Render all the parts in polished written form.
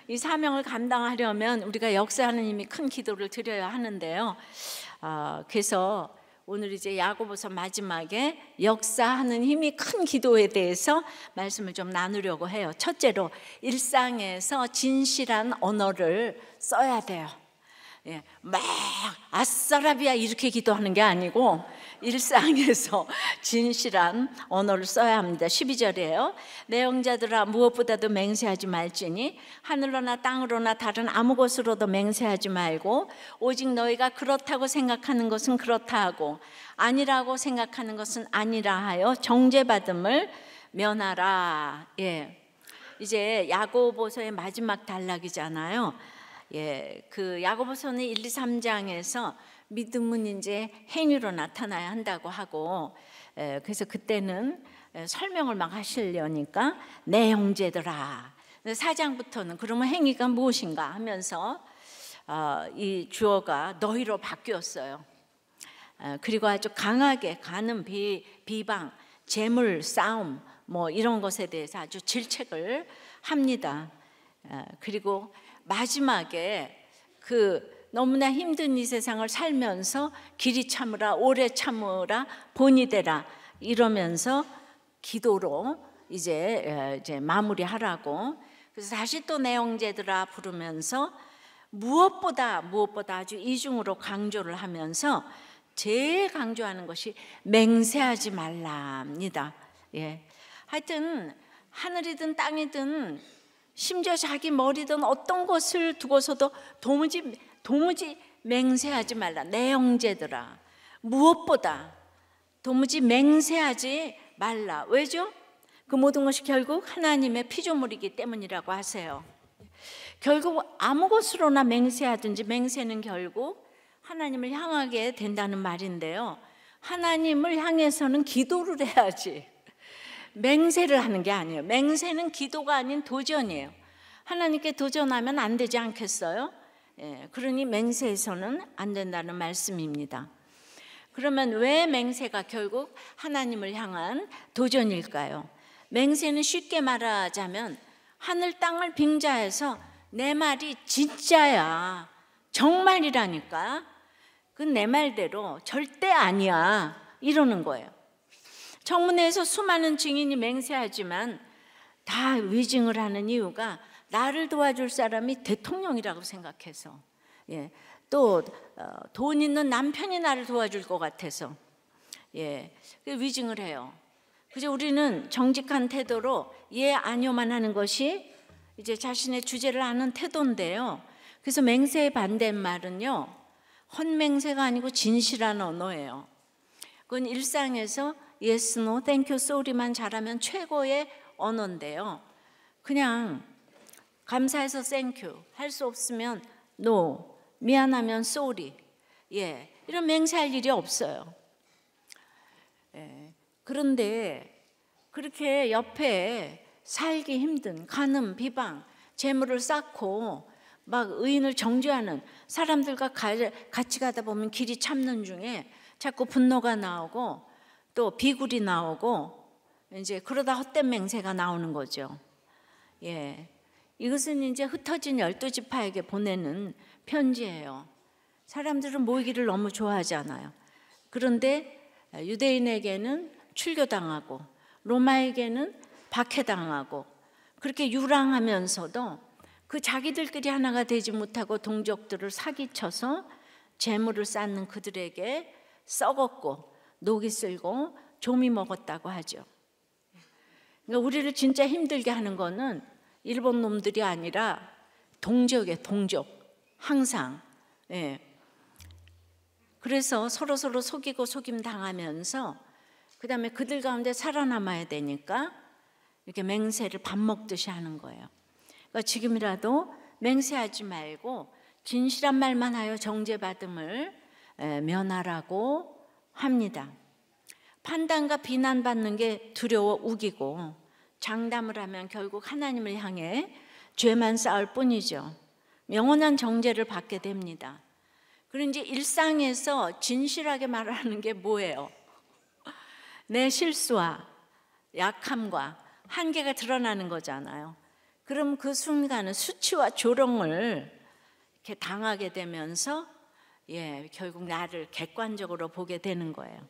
이 사명을 감당하려면 우리가 역사하는 힘이 큰 기도를 드려야 하는데요. 그래서 오늘 이제 야고보서 마지막에 역사하는 힘이 큰 기도에 대해서 말씀을 좀 나누려고 해요. 첫째로 일상에서 진실한 언어를 써야 돼요. 예, 막 아싸라비아 이렇게 기도하는 게 아니고 일상에서 진실한 언어를 써야 합니다. 12절이에요. 내 형제들아 무엇보다도 맹세하지 말지니 하늘로나 땅으로나 다른 아무 곳으로도 맹세하지 말고 오직 너희가 그렇다고 생각하는 것은 그렇다 하고 아니라고 생각하는 것은 아니라 하여 정죄받음을 면하라. 예, 이제 야고보서의 마지막 단락이잖아요. 예, 그 야고보서는 1, 2, 3장에서 믿음은 이제 행위로 나타나야 한다고 하고, 그래서 그때는 설명을 막 하시려니까 내 형제들아. 4장부터는 그러면 행위가 무엇인가 하면서 이 주어가 너희로 바뀌었어요. 그리고 아주 강하게 가는 비방, 재물 싸움 뭐 이런 것에 대해서 아주 질책을 합니다. 그리고 마지막에 그 너무나 힘든 이 세상을 살면서 길이 참으라, 오래 참으라, 본이 되라 이러면서 기도로 이제 마무리하라고. 그래서 다시 또 내 형제들아 부르면서 무엇보다 아주 이중으로 강조를 하면서 제일 강조하는 것이 맹세하지 말라입니다. 예, 하여튼 하늘이든 땅이든 심지어 자기 머리든 어떤 것을 두고서도 도무지 맹세하지 말라. 내 형제들아 무엇보다 도무지 맹세하지 말라. 왜죠? 그 모든 것이 결국 하나님의 피조물이기 때문이라고 하세요. 결국 아무 것으로나 맹세하든지 맹세는 결국 하나님을 향하게 된다는 말인데요. 하나님을 향해서는 기도를 해야지 맹세를 하는 게 아니에요. 맹세는 기도가 아닌 도전이에요. 하나님께 도전하면 안 되지 않겠어요? 예, 그러니 맹세해서는 안 된다는 말씀입니다. 그러면 왜 맹세가 결국 하나님을 향한 도전일까요? 맹세는 쉽게 말하자면 하늘 땅을 빙자해서 내 말이 진짜야, 정말이라니까, 그 내 말대로 절대 아니야 이러는 거예요. 청문회에서 수많은 증인이 맹세하지만 다 위증을 하는 이유가 나를 도와줄 사람이 대통령이라고 생각해서, 예, 또 돈 있는 남편이 나를 도와줄 것 같아서, 예, 위증을 해요. 그래서 우리는 정직한 태도로 예 아니요만 하는 것이 이제 자신의 주제를 아는 태도인데요. 그래서 맹세의 반대말은요, 헛맹세가 아니고 진실한 언어예요. 그건 일상에서 yes, no, thank you, sorry만 잘하면 최고의 언어인데요. 그냥 감사해서 thank you, 할 수 없으면 no, 미안하면 sorry, 예, 이런 맹세할 일이 없어요. 예, 그런데 그렇게 옆에 살기 힘든 간음, 비방, 재물을 쌓고 막 의인을 정죄하는 사람들과 같이 가다 보면 길이 참는 중에 자꾸 분노가 나오고 또 비굴이 나오고 이제 그러다 헛된 맹세가 나오는 거죠. 예, 이것은 이제 흩어진 12지파에게 보내는 편지예요. 사람들은 모이기를 너무 좋아하잖아요. 그런데 유대인에게는 출교당하고 로마에게는 박해당하고 그렇게 유랑하면서도 그 자기들끼리 하나가 되지 못하고 동족들을 사기쳐서 재물을 쌓는 그들에게 썩었고 녹이 쓸고 좀이 먹었다고 하죠. 그러니까 우리를 진짜 힘들게 하는 거는 일본 놈들이 아니라 동족이에요. 동족. 항상. 예. 그래서 서로 속이고 속임 당하면서 그 다음에 그들 가운데 살아남아야 되니까 이렇게 맹세를 밥 먹듯이 하는 거예요. 그러니까 지금이라도 맹세하지 말고 진실한 말만 하여 정죄받음을 면하라고 합니다. 판단과 비난받는 게 두려워 우기고 장담을 하면 결국 하나님을 향해 죄만 쌓을 뿐이죠. 영원한 정죄를 받게 됩니다. 그리고 이제 일상에서 진실하게 말하는 게 뭐예요? 내 실수와 약함과 한계가 드러나는 거잖아요. 그럼 그 순간은 수치와 조롱을 이렇게 당하게 되면서 결국 나를 객관적으로 보게 되는 거예요.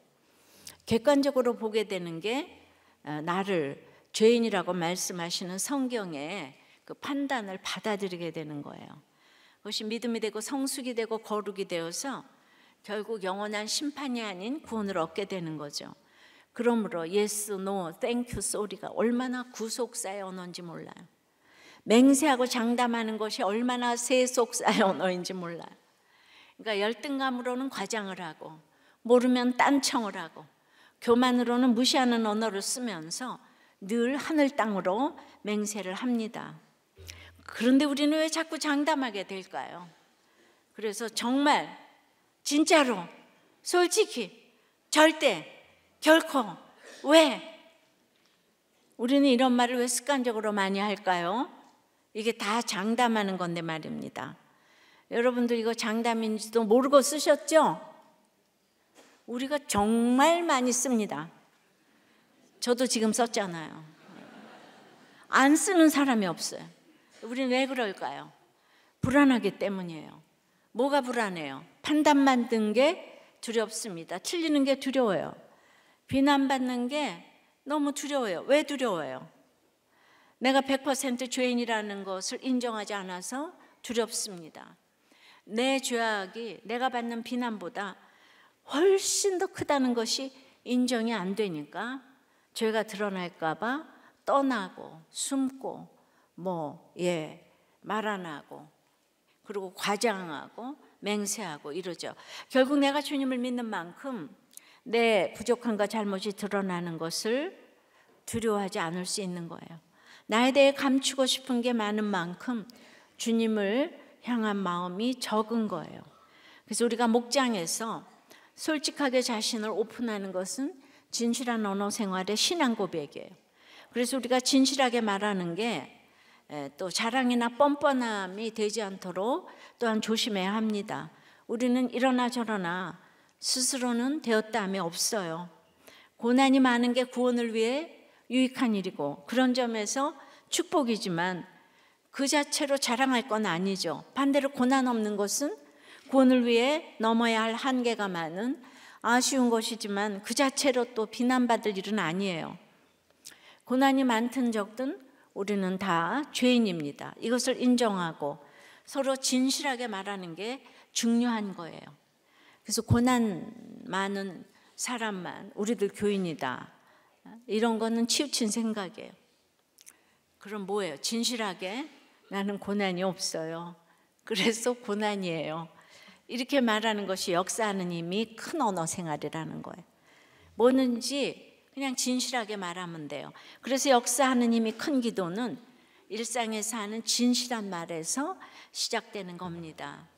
객관적으로 보게 되는 게 나를 죄인이라고 말씀하시는 성경의 그 판단을 받아들이게 되는 거예요. 그것이 믿음이 되고 성숙이 되고 거룩이 되어서 결국 영원한 심판이 아닌 구원을 얻게 되는 거죠. 그러므로 yes, no, thank you, sorry가 얼마나 구속사의 언어인지 몰라요. 맹세하고 장담하는 것이 얼마나 세속사의 언어인지 몰라요. 그러니까 열등감으로는 과장을 하고 모르면 딴청을 하고 교만으로는 무시하는 언어를 쓰면서 늘 하늘 땅으로 맹세를 합니다. 그런데 우리는 왜 자꾸 장담하게 될까요? 그래서 정말 진짜로 솔직히 절대 결코 왜? 우리는 이런 말을 왜 습관적으로 많이 할까요? 이게 다 장담하는 건데 말입니다. 여러분들 이거 장담인지도 모르고 쓰셨죠? 우리가 정말 많이 씁니다. 저도 지금 썼잖아요. 안 쓰는 사람이 없어요. 우리는 왜 그럴까요? 불안하기 때문이에요. 뭐가 불안해요? 판단받는 게 두렵습니다. 틀리는 게 두려워요. 비난받는 게 너무 두려워요. 왜 두려워요? 내가 100% 죄인이라는 것을 인정하지 않아서 두렵습니다. 내 죄악이 내가 받는 비난보다 훨씬 더 크다는 것이 인정이 안 되니까 죄가 드러날까 봐 떠나고 숨고 말 안 하고 그리고 과장하고 맹세하고 이러죠. 결국 내가 주님을 믿는 만큼 내 부족함과 잘못이 드러나는 것을 두려워하지 않을 수 있는 거예요. 나에 대해 감추고 싶은 게 많은 만큼 주님을 향한 마음이 적은 거예요. 그래서 우리가 목장에서 솔직하게 자신을 오픈하는 것은 진실한 언어 생활의 신앙 고백이에요. 그래서 우리가 진실하게 말하는 게 또 자랑이나 뻔뻔함이 되지 않도록 또한 조심해야 합니다. 우리는 이러나 저러나 스스로는 되었다 함이 없어요. 고난이 많은 게 구원을 위해 유익한 일이고 그런 점에서 축복이지만 그 자체로 자랑할 건 아니죠. 반대로 고난 없는 것은 구원을 위해 넘어야 할 한계가 많은 아쉬운 것이지만 그 자체로 또 비난받을 일은 아니에요. 고난이 많든 적든 우리는 다 죄인입니다. 이것을 인정하고 서로 진실하게 말하는 게 중요한 거예요. 그래서 고난 많은 사람만 우리들 교인이다. 이런 거는 치우친 생각이에요. 그럼 뭐예요? 진실하게 나는 고난이 없어요. 그래서 고난이에요. 이렇게 말하는 것이 역사하는 힘이 큰 언어 생활이라는 거예요. 뭐든지 그냥 진실하게 말하면 돼요. 그래서 역사하는 힘이 큰 기도는 일상에서 하는 진실한 말에서 시작되는 겁니다.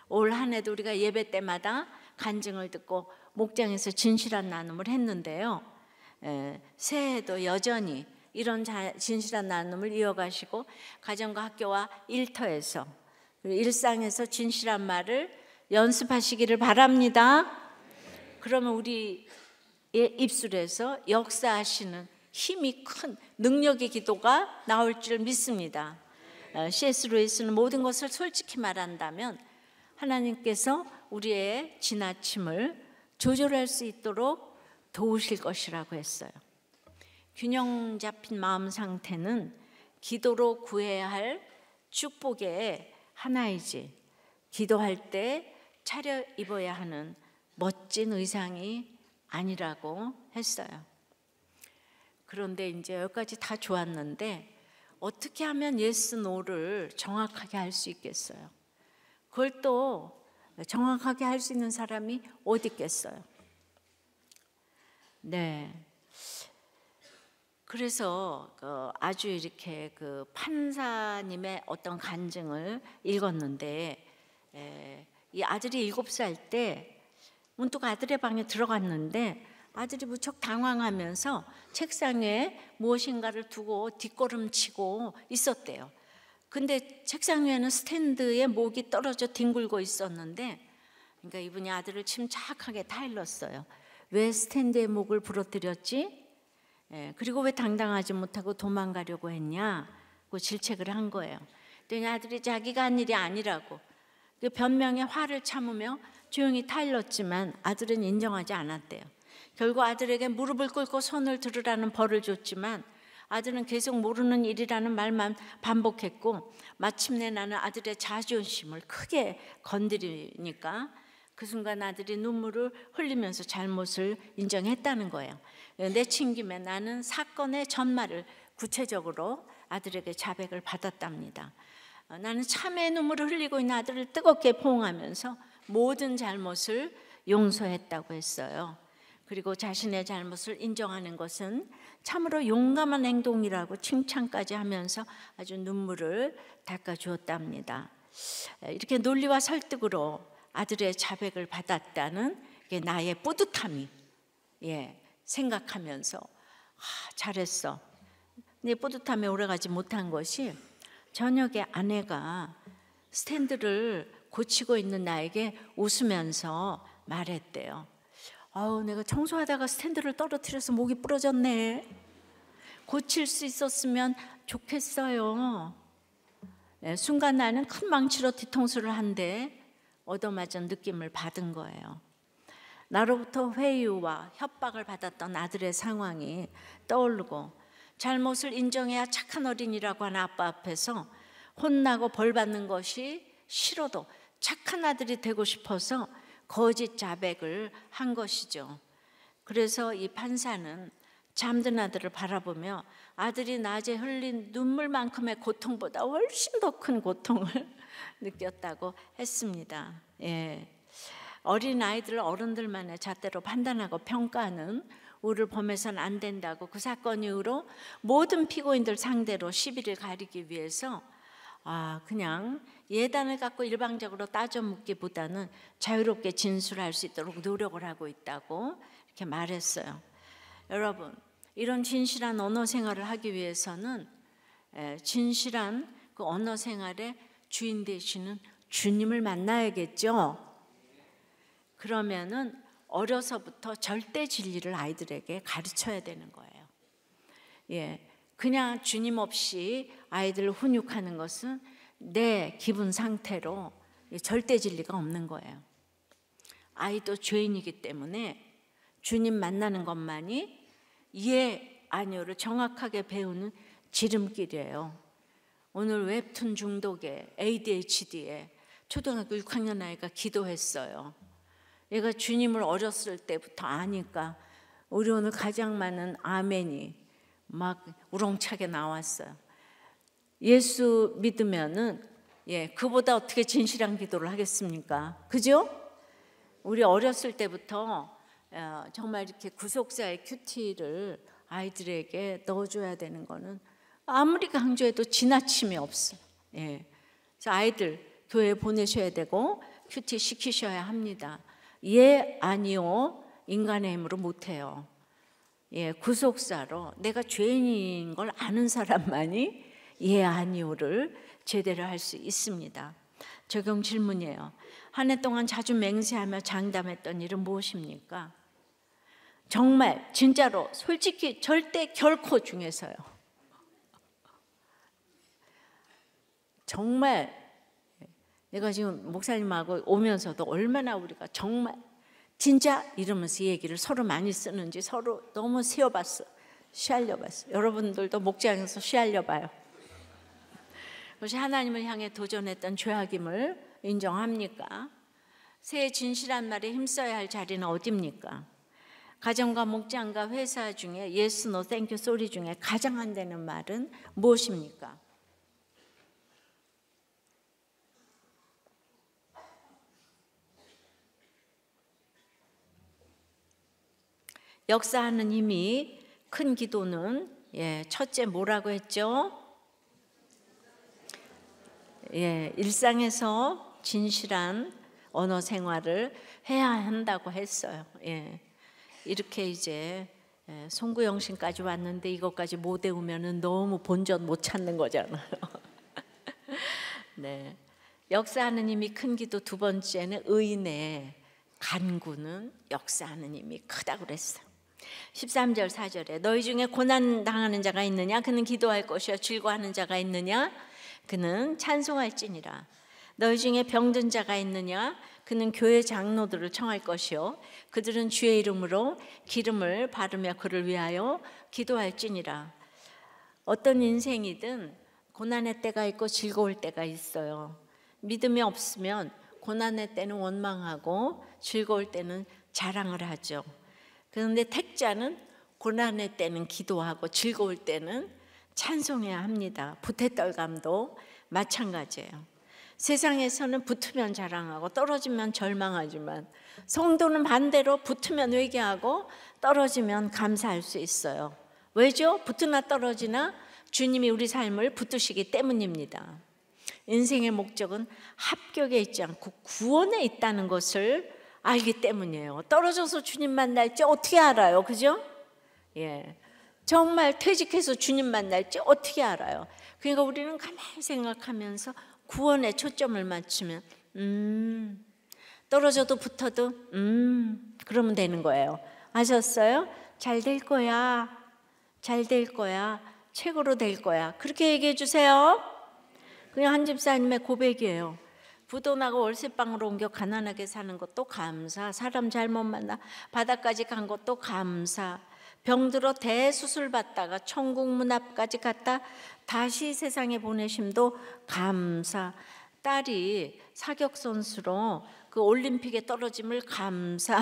올 한 해도 우리가 예배 때마다 간증을 듣고 목장에서 진실한 나눔을 했는데요. 새해에도 여전히 이런 진실한 나눔을 이어가시고 가정과 학교와 일터에서 일상에서 진실한 말을 연습하시기를 바랍니다. 그러면 우리의 입술에서 역사하시는 힘이 큰 능력의 기도가 나올 줄 믿습니다. C.S. 루이스는 모든 것을 솔직히 말한다면 하나님께서 우리의 지나침을 조절할 수 있도록 도우실 것이라고 했어요. 균형 잡힌 마음 상태는 기도로 구해야 할 축복의 하나이지 기도할 때 차려입어야 하는 멋진 의상이 아니라고 했어요. 그런데 이제 여기까지 다 좋았는데 어떻게 하면 예스, 노를 정확하게 할 수 있겠어요? 그걸 또 정확하게 할 수 있는 사람이 어디 있겠어요? 네. 그래서 아주 이렇게 그 판사님의 어떤 간증을 읽었는데 이 아들이 7살 때 문득 아들의 방에 들어갔는데 아들이 무척 당황하면서 책상 위에 무엇인가를 두고 뒷걸음치고 있었대요. 근데 책상 위에는 스탠드에 목이 떨어져 뒹굴고 있었는데 그러니까 이분이 아들을 침착하게 타일렀어요. 왜 스탠드에 목을 부러뜨렸지? 그리고 왜 당당하지 못하고 도망가려고 했냐? 자꾸 질책을 한 거예요. 그랬더니 아들이 자기가 한 일이 아니라고 그 변명에 화를 참으며 조용히 타일렀지만 아들은 인정하지 않았대요. 결국 아들에게 무릎을 꿇고 손을 들으라는 벌을 줬지만 아들은 계속 모르는 일이라는 말만 반복했고 마침내 나는 아들의 자존심을 크게 건드리니까 그 순간 아들이 눈물을 흘리면서 잘못을 인정했다는 거예요. 내친 김에 나는 사건의 전말을 구체적으로 아들에게 자백을 받았답니다. 나는 참회의 눈물을 흘리고 있는 아들을 뜨겁게 포옹하면서 모든 잘못을 용서했다고 했어요. 그리고 자신의 잘못을 인정하는 것은 참으로 용감한 행동이라고 칭찬까지 하면서 아주 눈물을 닦아주었답니다. 이렇게 논리와 설득으로 아들의 자백을 받았다는 게 나의 뿌듯함이 생각하면서 잘했어. 내 뿌듯함에 오래가지 못한 것이 저녁에 아내가 스탠드를 고치고 있는 나에게 웃으면서 말했대요. 내가 청소하다가 스탠드를 떨어뜨려서 목이 부러졌네. 고칠 수 있었으면 좋겠어요. 순간 나는 큰 망치로 뒤통수를 한데 얻어맞은 느낌을 받은 거예요. 나로부터 회유와 협박을 받았던 아들의 상황이 떠오르고 잘못을 인정해야 착한 어린이라고 하는 아빠 앞에서 혼나고 벌 받는 것이 싫어도 착한 아들이 되고 싶어서 거짓 자백을 한 것이죠. 그래서 이 판사는 잠든 아들을 바라보며 아들이 낮에 흘린 눈물만큼의 고통보다 훨씬 더 큰 고통을 느꼈다고 했습니다. 어린 아이들을 어른들만의 잣대로 판단하고 평가하는 우를 범해서는 안 된다고 그 사건 이후로 모든 피고인들 상대로 시비를 가리기 위해서 그냥 예단을 갖고 일방적으로 따져 묻기보다는 자유롭게 진술할 수 있도록 노력을 하고 있다고 이렇게 말했어요. 여러분, 이런 진실한 언어 생활을 하기 위해서는 진실한 그 언어 생활의 주인 되시는 주님을 만나야겠죠. 그러면은 어려서부터 절대 진리를 아이들에게 가르쳐야 되는 거예요. 그냥 주님 없이 아이들을 훈육하는 것은 내 기분 상태로 절대 진리가 없는 거예요. 아이도 죄인이기 때문에 주님 만나는 것만이 예, 아니오를 정확하게 배우는 지름길이에요. 오늘 웹툰 중독에 ADHD에 초등학교 6학년 아이가 기도했어요. 얘가 주님을 어렸을 때부터 아니까 우리 오늘 가장 많은 아멘이 막 우렁차게 나왔어요. 예수 믿으면은 그보다 어떻게 진실한 기도를 하겠습니까? 그죠? 우리 어렸을 때부터 정말 이렇게 구속사의 큐티를 아이들에게 넣어줘야 되는 거는 아무리 강조해도 지나침이 없어. 그래서 아이들 교회에 보내셔야 되고 큐티 시키셔야 합니다. 예, 아니요, 인간의 힘으로 못해요. 구속사로 내가 죄인인 걸 아는 사람만이 예, 아니요를 제대로 할 수 있습니다. 적용 질문이에요. 한 해 동안 자주 맹세하며 장담했던 일은 무엇입니까? 정말 진짜로 솔직히 절대 결코 중에서요. 정말 내가 지금 목사님하고 오면서도 얼마나 우리가 정말 진짜 이러면서 이 얘기를 서로 많이 쓰는지 서로 너무 세어봤어. 쉬알려봤어. 여러분들도 목장에서 쉬알려봐요. 그것이 하나님을 향해 도전했던 죄악임을 인정합니까? 새해 진실한 말에 힘써야 할 자리는 어디입니까? 가정과 목장과 회사 중에 yes, no, thank you, sorry 중에 가장 안 되는 말은 무엇입니까? 역사하는 힘이 큰 기도는 첫째 뭐라고 했죠? 일상에서 진실한 언어 생활을 해야 한다고 했어요. 이렇게 이제 송구영신까지 왔는데 이것까지 못 외우면은 너무 본전 못 찾는 거잖아요. 네. 역사하는 힘이 큰 기도 두 번째는 의인의 간구는 역사하는 힘이 크다고 그랬어요. 13절 4절에 너희 중에 고난 당하는 자가 있느냐 그는 기도할 것이요 즐거워하는 자가 있느냐 그는 찬송할지니라. 너희 중에 병든 자가 있느냐 그는 교회 장로들을 청할 것이요 그들은 주의 이름으로 기름을 바르며 그를 위하여 기도할지니라. 어떤 인생이든 고난의 때가 있고 즐거울 때가 있어요. 믿음이 없으면 고난의 때는 원망하고 즐거울 때는 자랑을 하죠. 그런데 택자는 고난의 때는 기도하고 즐거울 때는 찬송해야 합니다. 부태떨감도 마찬가지예요. 세상에서는 붙으면 자랑하고 떨어지면 절망하지만 성도는 반대로 붙으면 회개하고 떨어지면 감사할 수 있어요. 왜죠? 붙으나 떨어지나 주님이 우리 삶을 붙드시기 때문입니다. 인생의 목적은 합격에 있지 않고 구원에 있다는 것을 알기 때문이에요. 떨어져서 주님 만날지 어떻게 알아요? 그죠? 예. 정말 퇴직해서 주님 만날지 어떻게 알아요? 그러니까 우리는 가만히 생각하면서 구원에 초점을 맞추면 떨어져도 붙어도 그러면 되는 거예요. 아셨어요? 잘 될 거야. 잘 될 거야. 최고로 될 거야. 그렇게 얘기해 주세요. 그냥 한 집사님의 고백이에요. 부도 나고 월세방으로 옮겨 가난하게 사는 것도 감사. 사람 잘못 만나 바다까지 간 것도 감사. 병들어 대수술 받다가 천국 문 앞까지 갔다 다시 세상에 보내심도 감사. 딸이 사격 선수로 그 올림픽에 떨어짐을 감사.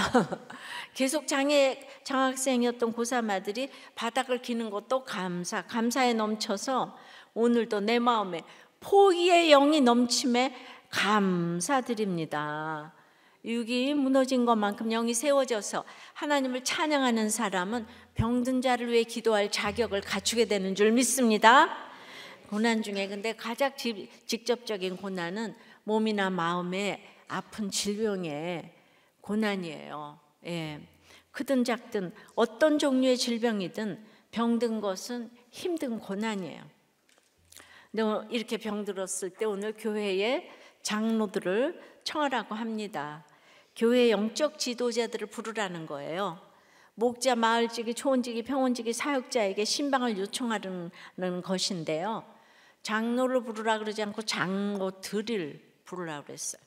계속 장학생이었던 고3 아들이 바닥을 기는 것도 감사. 감사에 넘쳐서 오늘도 내 마음에 포기의 영이 넘침에 감사드립니다. 육이 무너진 것만큼 영이 세워져서 하나님을 찬양하는 사람은 병든 자를 위해 기도할 자격을 갖추게 되는 줄 믿습니다. 고난 중에 근데 가장 직접적인 고난은 몸이나 마음의 아픈 질병의 고난이에요. 예. 크든 작든 어떤 종류의 질병이든 병든 것은 힘든 고난이에요. 근데 이렇게 병들었을 때 오늘 교회에 장로들을 청하라고 합니다. 교회 영적 지도자들을 부르라는 거예요. 목자, 마을지기, 초원지기, 평원지기, 사역자에게 신방을 요청하는 것인데요. 장로를 부르라 그러지 않고 장로들을 부르라 그랬어요.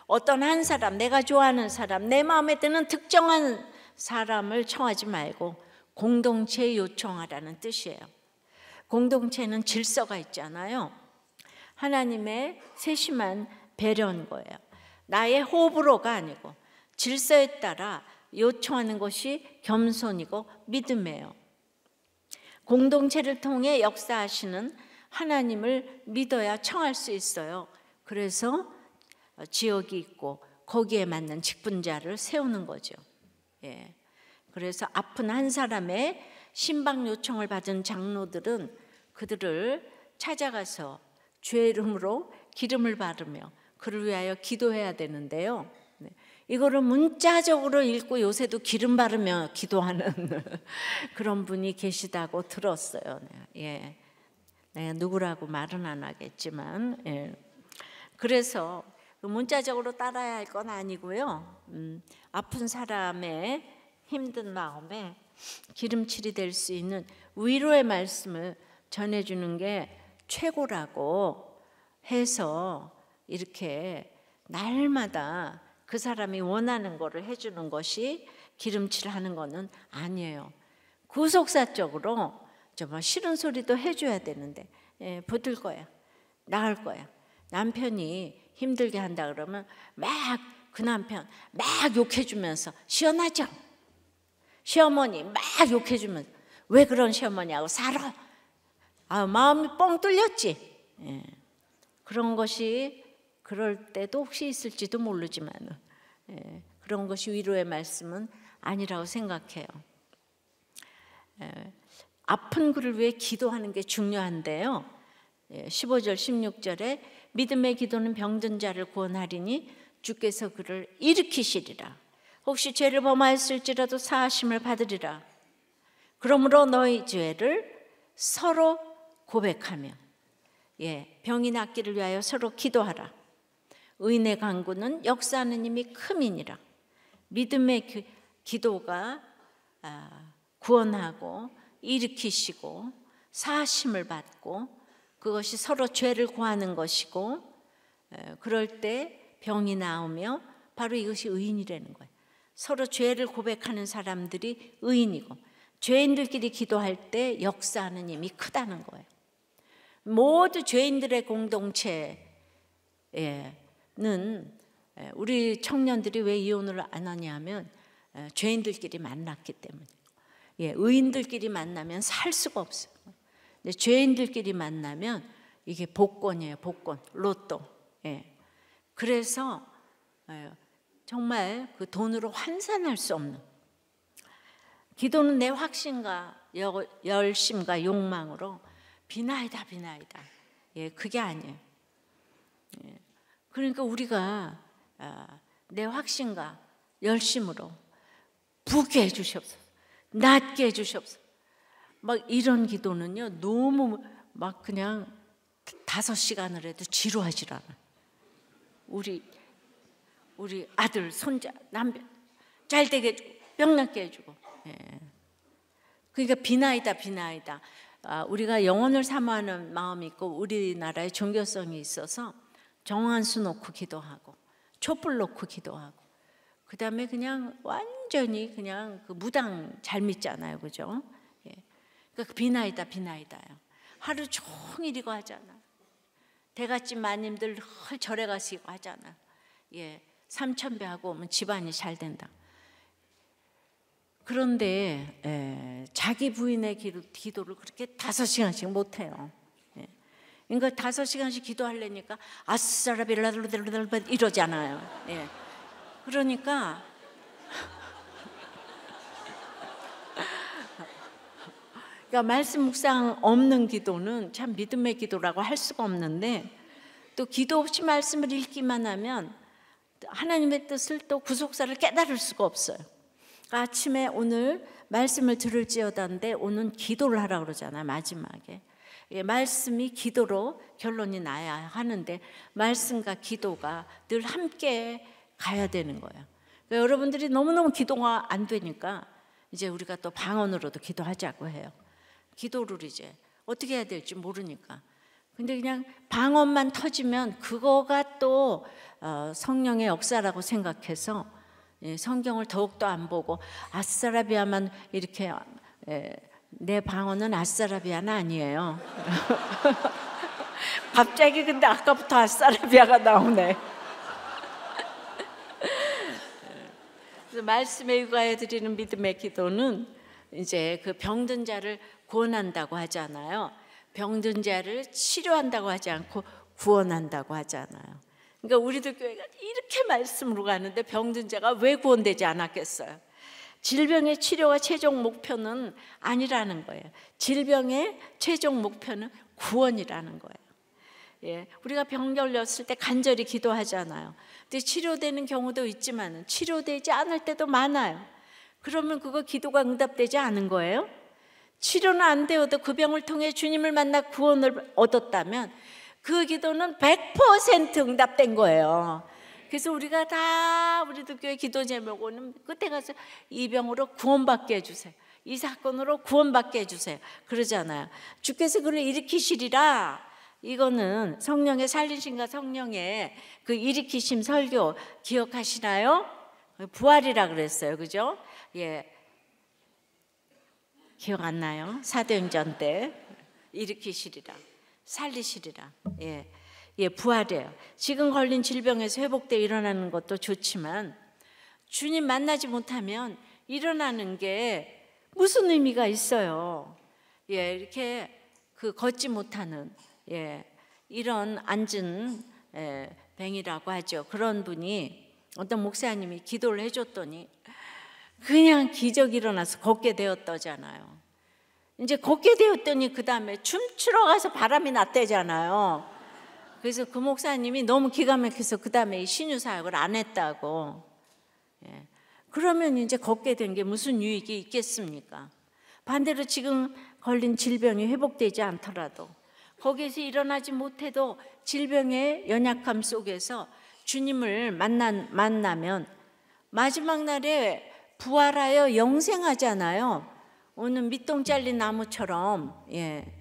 어떤 한 사람, 내가 좋아하는 사람, 내 마음에 드는 특정한 사람을 청하지 말고 공동체에 요청하라는 뜻이에요. 공동체는 질서가 있잖아요. 하나님의 세심한 배려인 거예요. 나의 호불호가 아니고 질서에 따라 요청하는 것이 겸손이고 믿음이에요. 공동체를 통해 역사하시는 하나님을 믿어야 청할 수 있어요. 그래서 지역이 있고 거기에 맞는 직분자를 세우는 거죠. 예. 그래서 아픈 한 사람의 신방 요청을 받은 장로들은 그들을 찾아가서 주의 이름으로 기름을 바르며 그를 위하여 기도해야 되는데요. 이거를 문자적으로 읽고 요새도 기름 바르며 기도하는 그런 분이 계시다고 들었어요. 예. 내가 누구라고 말은 안 하겠지만, 예. 그래서 문자적으로 따라야 할 건 아니고요. 아픈 사람의 힘든 마음에 기름칠이 될 수 있는 위로의 말씀을 전해주는 게 최고라고 해서 이렇게 날마다 그 사람이 원하는 거를 해주는 것이 기름칠하는 거는 아니에요. 구속사적으로 정말 싫은 소리도 해줘야 되는데 붙을 거야, 나을 거야. 남편이 힘들게 한다 그러면 막 그 남편 막 욕해주면서 시원하죠? 시어머니 막 욕해주면서 왜 그런 시어머니하고 살아? 마음이 뻥 뚫렸지. 그런 것이 그럴 때도 혹시 있을지도 모르지만 그런 것이 위로의 말씀은 아니라고 생각해요. 아픈 그를 위해 기도하는 게 중요한데요. 15절 16절에 믿음의 기도는 병든 자를 구원하리니 주께서 그를 일으키시리라. 혹시 죄를 범하였을지라도 사하심을 받으리라. 그러므로 너희 죄를 서로 고백하며 병이 낫기를 위하여 서로 기도하라. 의인의 간구는 역사하는 힘이 큼이니라. 믿음의 기도가 구원하고 일으키시고 사하심을 받고 그것이 서로 죄를 고하는 것이고 그럴 때 병이 나오며 바로 이것이 의인이라는 거예요. 서로 죄를 고백하는 사람들이 의인이고 죄인들끼리 기도할 때 역사하는 힘이 크다는 거예요. 모두 죄인들의 공동체는 우리 청년들이 왜 이혼을 안 하냐면 죄인들끼리 만났기 때문에. 의인들끼리 만나면 살 수가 없어요. 근데 죄인들끼리 만나면 이게 복권이에요. 복권, 로또. 그래서 정말 그 돈으로 환산할 수 없는, 기도는 내 확신과 열심과 욕망으로 비나이다 비나이다. 그게 아니에요. 그러니까 우리가 내 확신과 열심으로 부게 해주시옵소서, 낫게 해주시옵소서. 막 이런 기도는요, 너무 막 그냥 5시간을 해도 지루하질 않아요. 우리 아들, 손자, 남편 잘 되게 해주고 병 낫게 해주고. 그러니까 비나이다 비나이다. 우리가 영혼을 사모하는 마음이 있고 우리나라의 종교성이 있어서 정한수 놓고 기도하고 촛불 놓고 기도하고 그 다음에 그냥 완전히 그냥 그 무당 잘 믿잖아요, 그죠? 그러니까 비나이다 비나이다요. 하루 종일 이거 하잖아. 대갓집 마님들 헐 절에 가서 이거 하잖아. 삼천배 하고 오면 집안이 잘 된다. 그런데 자기 부인의 기도를 그렇게 5시간씩 못해요. 그러니까 5시간씩 기도하려니까 아싸라빌라들라들라 이러잖아요. 그러니까 말씀 묵상 없는 기도는 참 믿음의 기도라고 할 수가 없는데, 또 기도 없이 말씀을 읽기만 하면 하나님의 뜻을 또 구속사를 깨달을 수가 없어요. 아침에 오늘 말씀을 들을지어다인데 오늘 기도를 하라고 그러잖아요, 마지막에. 말씀이 기도로 결론이 나야 하는데 말씀과 기도가 늘 함께 가야 되는 거예요. 그러니까 여러분들이 너무너무 기도가 안 되니까 이제 우리가 또 방언으로도 기도하자고 해요. 기도를 이제 어떻게 해야 될지 모르니까. 근데 그냥 방언만 터지면 그거가 또 성령의 역사라고 생각해서 성경을 더욱더 안 보고 아싸라비아만 이렇게, 내 방언은 아싸라비아는 아니에요. 갑자기 근데 아까부터 아싸라비아가 나오네. 그래서 말씀에 의거해 드리는 믿음의 기도는 이제 그 병든 자를 구원한다고 하잖아요. 병든 자를 치료한다고 하지 않고 구원한다고 하잖아요. 그러니까 우리들 교회가 이렇게 말씀으로 가는데 병든 자가 왜 구원되지 않았겠어요? 질병의 치료가 최종 목표는 아니라는 거예요. 질병의 최종 목표는 구원이라는 거예요. 우리가 병 걸렸을 때 간절히 기도하잖아요. 근데 치료되는 경우도 있지만 치료되지 않을 때도 많아요. 그러면 그거 기도가 응답되지 않은 거예요? 치료는 안 되어도 그 병을 통해 주님을 만나 구원을 얻었다면 그 기도는 100% 응답된 거예요. 그래서 우리가 다 우리들 교회 기도 제목은 끝에 가서 이 병으로 구원받게 해주세요, 이 사건으로 구원받게 해주세요 그러잖아요. 주께서 그를 일으키시리라. 이거는 성령의 살리심과 성령의 그 일으키심 설교 기억하시나요? 부활이라 그랬어요, 그죠? 기억 안 나요? 사도행전 때 일으키시리라, 살리시리라. 부활이에요. 지금 걸린 질병에서 회복돼 일어나는 것도 좋지만 주님 만나지 못하면 일어나는 게 무슨 의미가 있어요? 이렇게 그 걷지 못하는 이런 앉은 뱅이라고 하죠. 그런 분이 어떤 목사님이 기도를 해줬더니 그냥 기적이 일어나서 걷게 되었다잖아요. 이제 걷게 되었더니 그 다음에 춤추러 가서 바람이 났대잖아요. 그래서 그 목사님이 너무 기가 막혀서 그 다음에 신유 사역을 안 했다고. 그러면 이제 걷게 된 게 무슨 유익이 있겠습니까? 반대로 지금 걸린 질병이 회복되지 않더라도 거기에서 일어나지 못해도 질병의 연약함 속에서 주님을 만나면 마지막 날에 부활하여 영생하잖아요. 오늘 밑동 잘린 나무처럼. 예.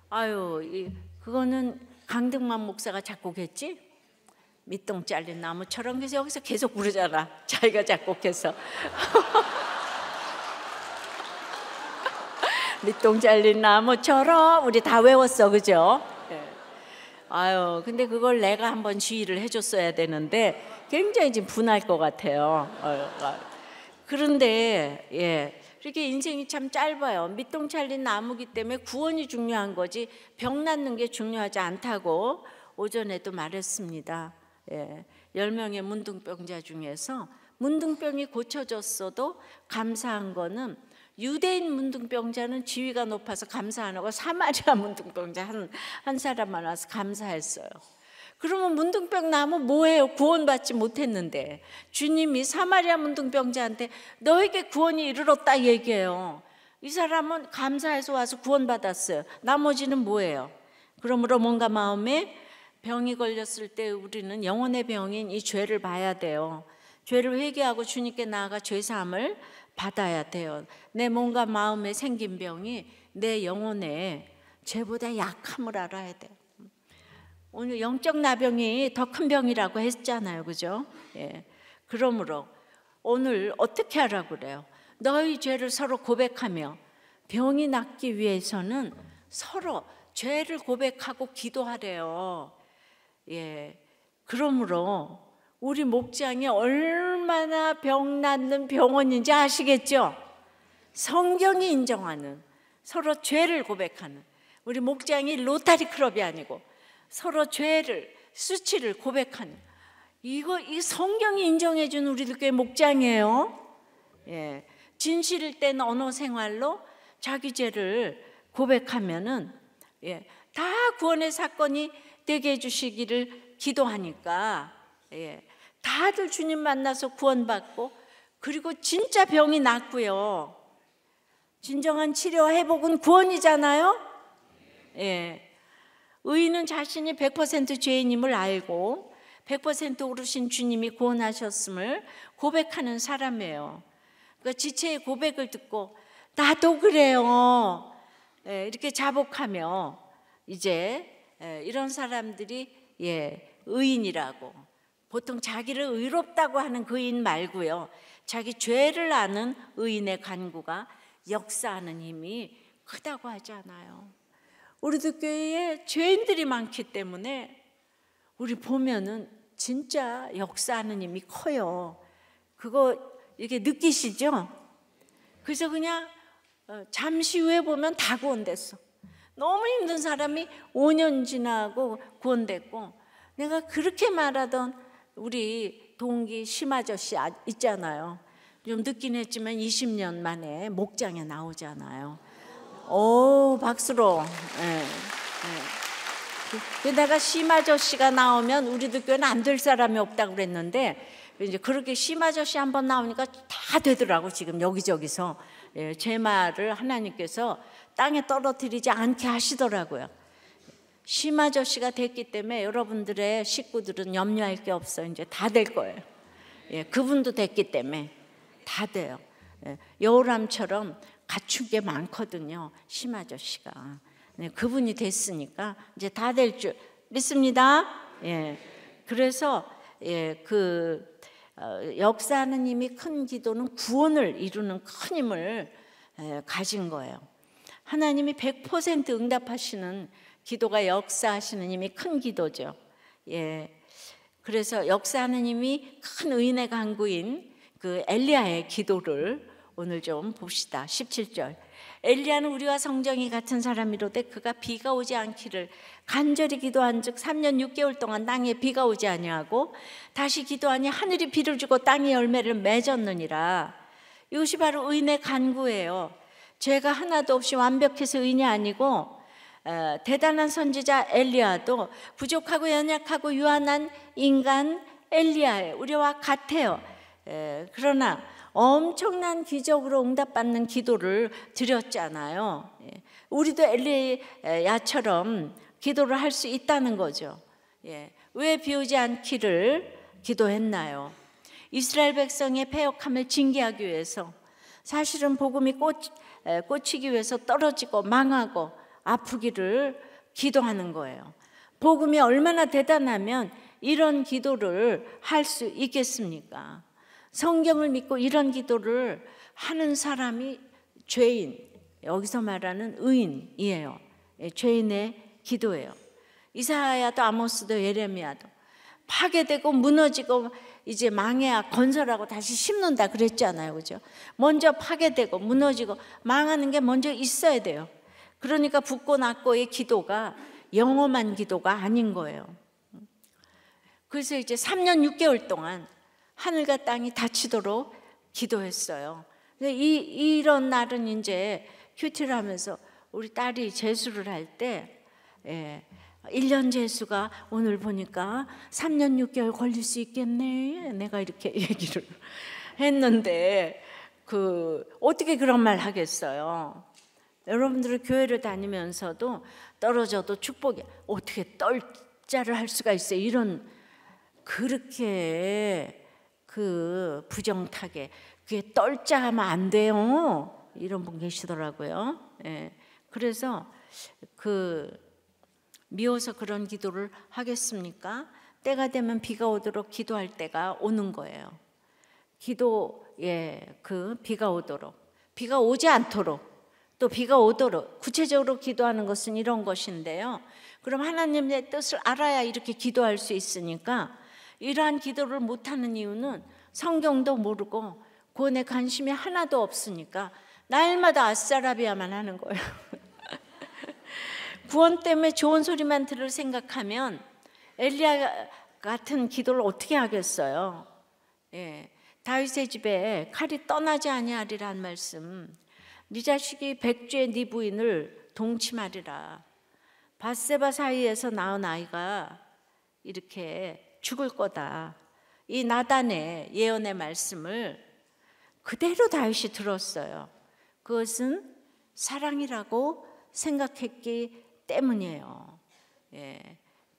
아유, 그거는 강등만 목사가 작곡했지? 밑동 잘린 나무처럼. 그래서 여기서 계속 부르잖아, 자기가 작곡해서. 밑동 잘린 나무처럼. 우리 다 외웠어, 그죠? 예. 아유, 근데 그걸 내가 한번 지휘를 해줬어야 되는데 굉장히 지금 분할 것 같아요. 그런데 예, 이렇게 인생이 참 짧아요. 밑동 잘린 나무기 때문에 구원이 중요한 거지 병 낫는 게 중요하지 않다고 오전에도 말했습니다. 예, 10명의 문둥병자 중에서 문둥병이 고쳐졌어도 감사한 거는 유대인 문둥병자는 지위가 높아서 감사 안 하고 사마리아 문둥병자 한 사람만 와서 감사했어요. 그러면 문둥병 나무 뭐예요? 구원받지 못했는데 주님이 사마리아 문둥병자한테 너에게 구원이 이르렀다 얘기해요. 이 사람은 감사해서 와서 구원받았어요. 나머지는 뭐예요? 그러므로 뭔가 마음에 병이 걸렸을 때 우리는 영혼의 병인 이 죄를 봐야 돼요. 죄를 회개하고 주님께 나아가 죄사함을 받아야 돼요. 내 몸과 마음에 생긴 병이 내 영혼의 죄보다 약함을 알아야 돼요. 오늘 영적 나병이 더 큰 병이라고 했잖아요, 그죠? 예. 그러므로 오늘 어떻게 하라고 그래요? 너희 죄를 서로 고백하며 병이 낫기 위해서는 서로 죄를 고백하고 기도하래요. 예. 그러므로 우리 목장이 얼마나 병 낫는 병원인지 아시겠죠? 성경이 인정하는, 서로 죄를 고백하는, 우리 목장이 로타리 클럽이 아니고 서로 죄를, 수치를 고백하는, 이 성경이 인정해 준 우리들 교회 목장이에요. 예. 진실일 땐 언어 생활로 자기 죄를 고백하면은 예, 다 구원의 사건이 되게 해주시기를 기도하니까 예, 다들 주님 만나서 구원받고 그리고 진짜 병이 낫고요. 진정한 치료 회복은 구원이잖아요. 예. 의인은 자신이 100% 죄인임을 알고 100% 오르신 주님이 구원하셨음을 고백하는 사람이에요. 그러니까 지체의 고백을 듣고 나도 그래요. 예, 이렇게 자복하며 이제 이런 사람들이 예, 의인이라고. 보통 자기를 의롭다고 하는 그 의인 말고요, 자기 죄를 아는 의인의 간구가 역사하는 힘이 크다고 하잖아요. 우리들 교회에 죄인들이 많기 때문에 우리 보면은 진짜 역사하는 힘이 커요. 그거 이렇게 느끼시죠? 그래서 그냥 잠시 후에 보면 다 구원됐어. 너무 힘든 사람이 5년 지나고 구원됐고, 내가 그렇게 말하던 우리 동기 심아저씨 있잖아요. 좀 늦긴 했지만 20년 만에 목장에 나오잖아요. 오, 박수로. 예, 예. 내가 심아저씨가 나오면 우리들 교회는 안 될 사람이 없다고 그랬는데 이제 그렇게 심아저씨 한번 나오니까 다 되더라고. 지금 여기저기서 예, 제 말을 하나님께서 땅에 떨어뜨리지 않게 하시더라고요. 심아저씨가 됐기 때문에 여러분들의 식구들은 염려할 게 없어요. 이제 다 될 거예요. 예, 그분도 됐기 때문에 다 돼요. 예, 여우람처럼 갖춘 게 많거든요, 심아저씨가. 네, 그분이 됐으니까 이제 다 될 줄 믿습니다. 예, 그래서 예, 역사하는 힘이 큰 기도는 구원을 이루는 큰 힘을 가진 거예요. 하나님이 100% 응답하시는 기도가 역사하시는 힘이 큰 기도죠. 예, 그래서 역사하는 힘이 큰 의인의 간구인 그 엘리야의 기도를 오늘 좀 봅시다. 17절. 엘리야는 우리와 성정이 같은 사람이로되 그가 비가 오지 않기를 간절히 기도한즉 3년 6개월 동안 땅에 비가 오지 아니하고 다시 기도하니 하늘이 비를 주고 땅이 열매를 맺었느니라. 이것이 바로 의인의 간구예요. 죄가 하나도 없이 완벽해서 의인이 아니고 대단한 선지자 엘리야도 부족하고 연약하고 유한한 인간 엘리야예요. 우리와 같아요. 그러나 엄청난 기적으로 응답받는 기도를 드렸잖아요. 우리도 엘리야처럼 기도를 할 수 있다는 거죠. 왜 비오지 않기를 기도했나요? 이스라엘 백성의 패역함을 징계하기 위해서. 사실은 복음이 꽂히기 위해서 떨어지고 망하고 아프기를 기도하는 거예요. 복음이 얼마나 대단하면 이런 기도를 할 수 있겠습니까? 성경을 믿고 이런 기도를 하는 사람이 죄인, 여기서 말하는 의인이에요. 죄인의 기도예요. 이사야도 아모스도 예레미야도 파괴되고 무너지고 이제 망해야 건설하고 다시 심는다 그랬잖아요. 그죠? 먼저 파괴되고 무너지고 망하는 게 먼저 있어야 돼요. 그러니까 붓고 낫고의 기도가 영험한 기도가 아닌 거예요. 그래서 이제 3년 6개월 동안 하늘과 땅이 닫히도록 기도했어요. 이런 날은 이제 큐티를 하면서 우리 딸이 재수를 할 때 1년 재수가 오늘 보니까 3년 6개월 걸릴 수 있겠네. 내가 이렇게 얘기를 했는데 어떻게 그런 말 하겠어요. 여러분들은 교회를 다니면서도 떨어져도 축복이 어떻게 떨자를 할 수가 있어요. 이런 그렇게 부정타게 그게 떨자 하면 안 돼요. 이런 분 계시더라고요. 그래서 미워서 그런 기도를 하겠습니까? 때가 되면 비가 오도록 기도할 때가 오는 거예요. 비가 오도록, 비가 오지 않도록, 또 비가 오도록 구체적으로 기도하는 것은 이런 것인데요. 그럼 하나님의 뜻을 알아야 이렇게 기도할 수 있으니까 이러한 기도를 못하는 이유는 성경도 모르고 구원에 관심이 하나도 없으니까 날마다 아싸라비아만 하는 거예요. 구원 때문에 좋은 소리만 들을 생각하면 엘리야 같은 기도를 어떻게 하겠어요? 다윗의 집에 칼이 떠나지 아니하리란 말씀. 네 자식이 백주에 네 부인을 동침하리라. 밧세바 사이에서 낳은 아이가 이렇게 죽을 거다. 이 나단의 예언의 말씀을 그대로 다윗이 들었어요. 그것은 사랑이라고 생각했기 때문이에요.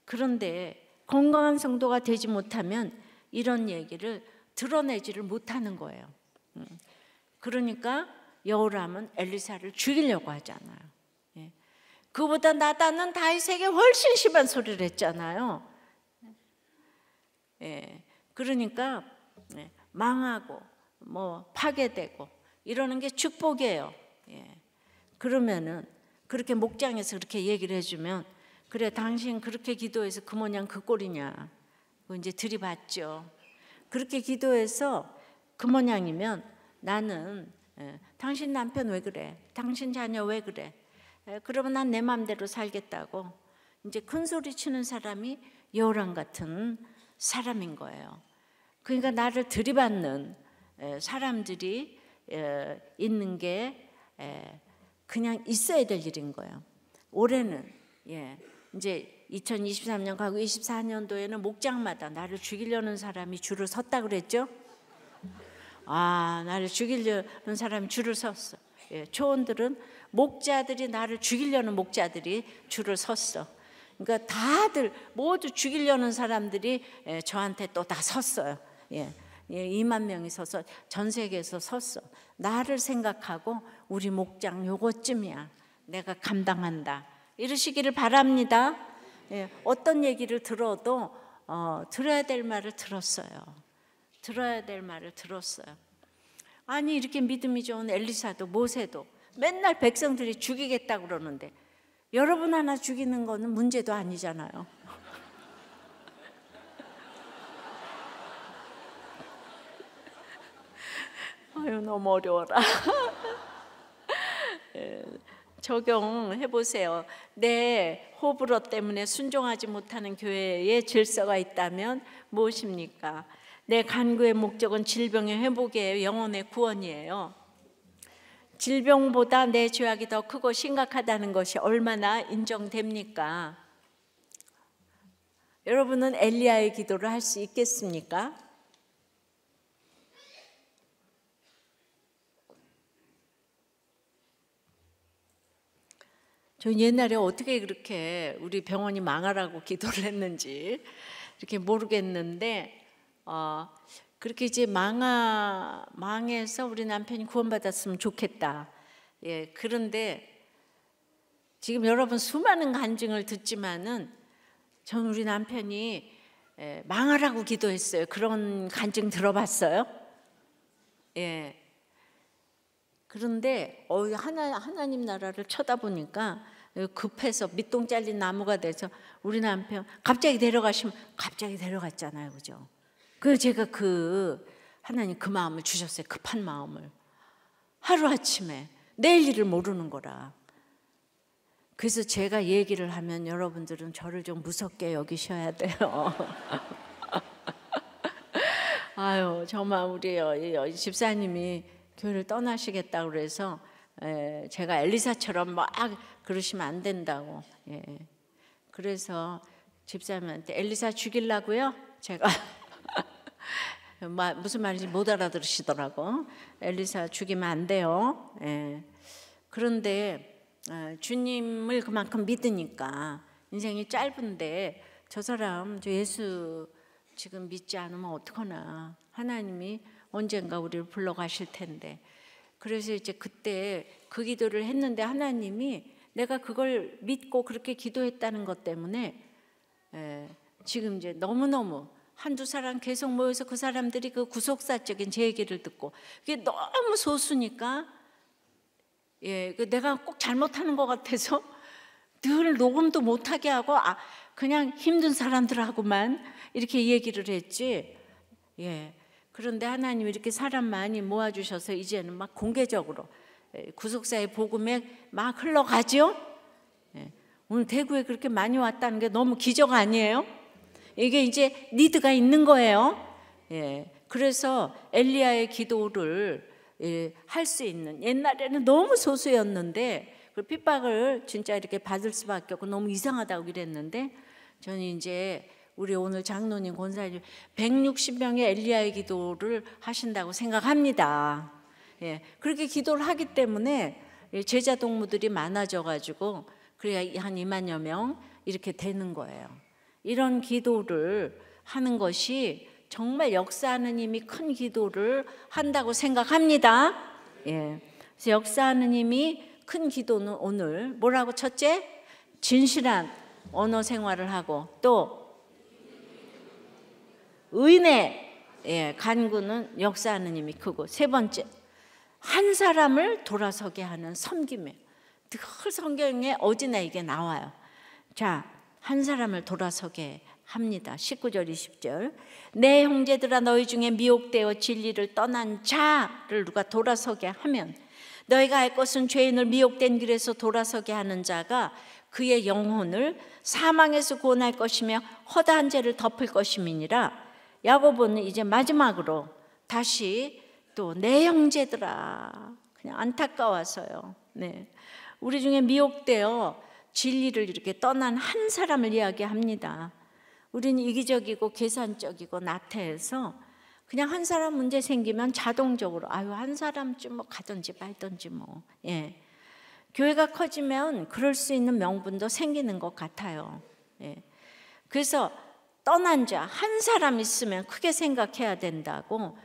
그런데 건강한 성도가 되지 못하면 이런 얘기를 드러내지를 못하는 거예요. 그러니까 여호람은 엘리사를 죽이려고 하잖아요. 그보다 나단은 다윗에게 훨씬 심한 소리를 했잖아요. 그러니까 망하고 파괴되고 이러는 게 축복이에요. 그러면은 그렇게 목장에서 그렇게 얘기를 해주면 그래 당신 그렇게 기도해서 그 모양 그 꼴이냐 이제 들이받죠. 그렇게 기도해서 그 모양이면 나는 당신 남편 왜 그래? 당신 자녀 왜 그래? 그러면 난 내 마음대로 살겠다고 이제 큰 소리 치는 사람이 여호람 같은 사람인 거예요. 그러니까 나를 들이받는 사람들이 있는 게 그냥 있어야 될 일인 거예요. 올해는 이제 2023년 가고 24년도에는 목장마다 나를 죽이려는 사람이 줄을 섰다 그랬죠? 나를 죽이려는 사람이 줄을 섰어. 초원들은 목자들이 나를 죽이려는 목자들이 줄을 섰어. 그러니까 다들 모두 죽이려는 사람들이 저한테 또 다 섰어요. 2만 명이 서서 전 세계에서 섰어. 나를 생각하고 우리 목장 요것쯤이야. 내가 감당한다. 이러시기를 바랍니다. 어떤 얘기를 들어도 들어야 될 말을 들었어요. 들어야 될 말을 들었어요. 아니 이렇게 믿음이 좋은 엘리사도 모세도 맨날 백성들이 죽이겠다고 그러는데 여러분 하나 죽이는 거는 문제도 아니잖아요. 아유 너무 어려워라. 적용해 보세요. 내 호불호 때문에 순종하지 못하는 교회에 질서가 있다면 무엇입니까? 내 간구의 목적은 질병의 회복이에요. 영혼의 구원이에요. 질병보다 내 죄악이 더 크고 심각하다는 것이 얼마나 인정됩니까? 여러분은 엘리야의 기도를 할 수 있겠습니까? 저 옛날에 어떻게 그렇게 우리 병원이 망하라고 기도를 했는지 이렇게 모르겠는데 그렇게 이제 망해서 우리 남편이 구원받았으면 좋겠다. 예, 그런데 지금 여러분 수많은 간증을 듣지만은 전 우리 남편이 망하라고 기도했어요. 그런 간증 들어봤어요? 예. 그런데 하나님 나라를 쳐다보니까 급해서 밑동 잘린 나무가 돼서 우리 남편 갑자기 데려가시면 갑자기 데려갔잖아요, 그죠? 그래서 제가 하나님 그 마음을 주셨어요. 급한 마음을. 하루아침에 내일 일을 모르는 거라. 그래서 제가 얘기를 하면 여러분들은 저를 좀 무섭게 여기셔야 돼요. 아유, 정말 우리 집사님이 교회를 떠나시겠다고 그래서 제가 엘리사처럼 막 그러시면 안 된다고. 예. 그래서 집사님한테 엘리사 죽이려고요? 제가 무슨 말인지 못 알아들으시더라고. 엘리사 죽이면 안 돼요. 예. 그런데 주님을 그만큼 믿으니까 인생이 짧은데 저 사람 저 예수 지금 믿지 않으면 어떡하나. 하나님이 언젠가 우리를 불러가실 텐데. 그래서 이제 그때 그 기도를 했는데 하나님이 내가 그걸 믿고 그렇게 기도했다는 것 때문에 지금 이제 너무너무 한두 사람 계속 모여서 그 사람들이 그 구속사적인 제 얘기를 듣고 그게 너무 소수니까 내가 꼭 잘못하는 것 같아서 늘 녹음도 못하게 하고 그냥 힘든 사람들하고만 이렇게 얘기를 했지. 그런데 하나님이 이렇게 사람 많이 모아주셔서 이제는 막 공개적으로 구속사의 복음에 막 흘러가죠. 오늘 대구에 그렇게 많이 왔다는 게 너무 기적 아니에요? 이게 이제 니드가 있는 거예요. 그래서 엘리야의 기도를 할 수 있는, 옛날에는 너무 소수였는데 그 핍박을 진짜 이렇게 받을 수밖에 없고 너무 이상하다고 그랬는데 저는 이제 우리 오늘 장로님 권사님 160명의 엘리야의 기도를 하신다고 생각합니다. 그렇게 기도를 하기 때문에 제자 동무들이 많아져 가지고 그래야 한 2만여 명 이렇게 되는 거예요. 이런 기도를 하는 것이 정말 역사하는 힘이 큰 기도를 한다고 생각합니다. 그래서 역사하는 힘이 큰 기도는 오늘 뭐라고? 첫째, 진실한 언어 생활을 하고 또 의인의 간구는 역사하는 힘이 크고 세 번째, 한 사람을 돌아서게 하는 섬김이에요. 늘 성경에 어디나 이게 나와요. 자, 한 사람을 돌아서게 합니다. 19절 20절 내 형제들아 너희 중에 미혹되어 진리를 떠난 자를 누가 돌아서게 하면 너희가 알 것은 죄인을 미혹된 길에서 돌아서게 하는 자가 그의 영혼을 사망에서 구원할 것이며 허다한 죄를 덮을 것임이니라. 야고보는 이제 마지막으로 다시 또 내 형제들아, 그냥 안타까워서요. 우리 중에 미혹되어 진리를 이렇게 떠난 한 사람을 이야기합니다. 우리는 이기적이고 계산적이고 나태해서 그냥 한 사람 문제 생기면 자동적으로 한 사람쯤 뭐 가든지 말든지 뭐. 교회가 커지면 그럴 수 있는 명분도 생기는 것 같아요. 그래서 떠난 자 한 사람 있으면 크게 생각해야 된다고